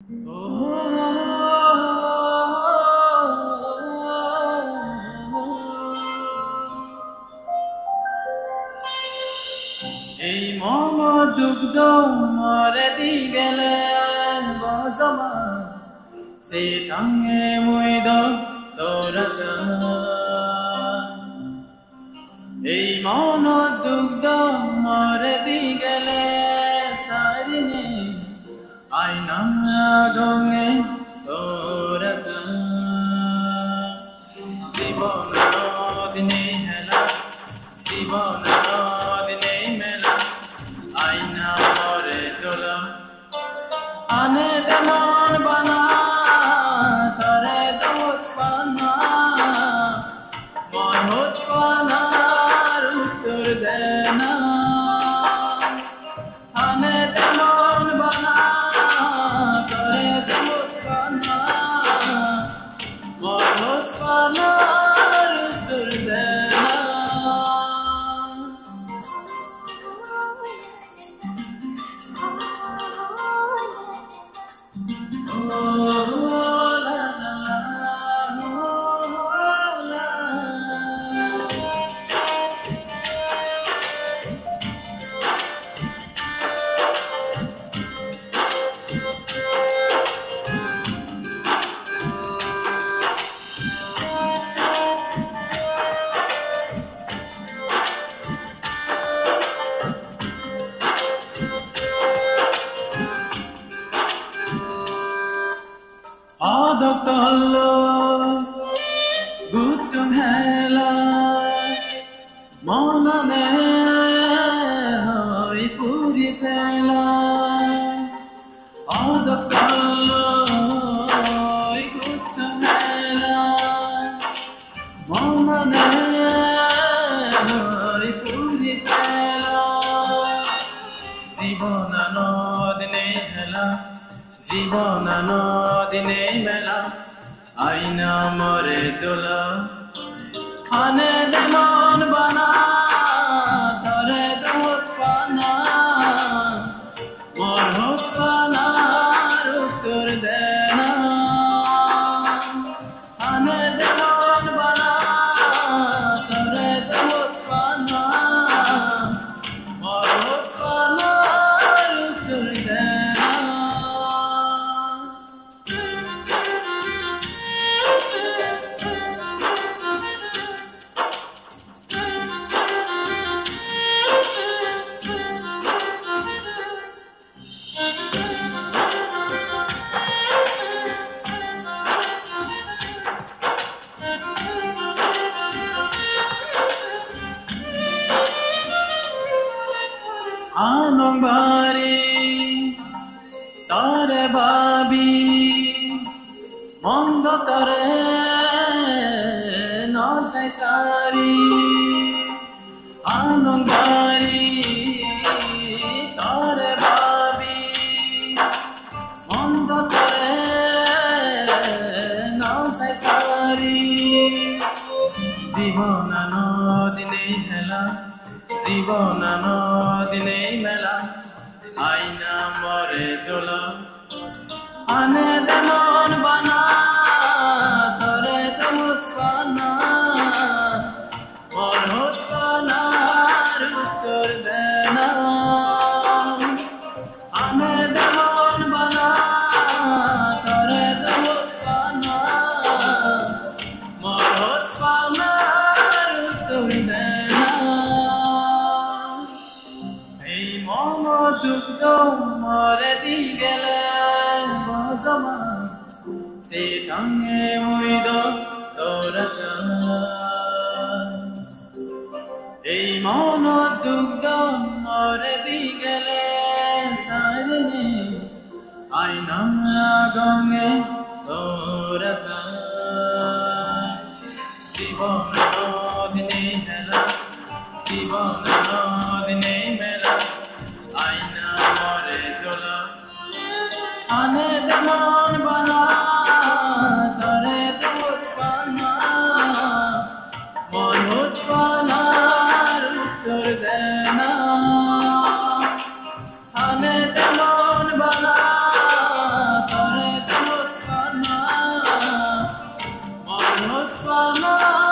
এই মন দুগ্ধ মরে দি গেলে বজমা সে টাঙে মুইদ তোরস এই মন দুগ্ধ মরে দি গেলে সারিনে আইনা গঙ্গে তোরস জীবন দিনে হেলা জীবন দিনে মেলা আইনা মরে তোলা আনে তেমন বানা ধরে দোচ পানা মনোজ পানার উত্তর দেনা আনে তেমন বানা ধরে দোচ পানা মনোজ পানার উত্তর দেনা আদকলো গুচ্ছন হেলা মননে হই পুরি পেলা আদকলো গুচ্ছন হেলা মননে হই পুরি পেলা জীবন নদিনে হেলা জীবন নদিনে মেলা আইনা মরে তোলা আনে দেমন বানা ধরে দোচ পানা মোর হোচ পানার উত্তর দেনা আনে দেমন বানা ধরে দোচ পানা মোর হোচ পানার উত্তর দেনা আনবারি তরে ভাবি মন্দ তরে নসাই সারি আনবারি তরে ভাবি মন্দ তরে নসাই সারি জীবন নদিনে হেলা জীবন নদিনে মেলা আইনা মরে তোলা আনে তেমন বানা ধরে দোচ পানা মোর হোচ পানার উত্তর দেনা আনে তেমন বানা ধরে দোচ পানা মোর হোচ পানার উত্তর দেনা এই মন দুগ্ধ মরে দি গেলে বজমা সে টাঙে মুইদ তোরস এই মন দুগ্ধ মরে দি গেলে সারিনে আইনা গঙ্গে তোরস জীবন নদিনে হেলা জীবন নদিনে মেলা আইনা মরে তোলা আনে তেমন বানা ধরে দোচ পানা মনোজ পানার উত্তর দেনা আনে তেমন বানা ধরে not for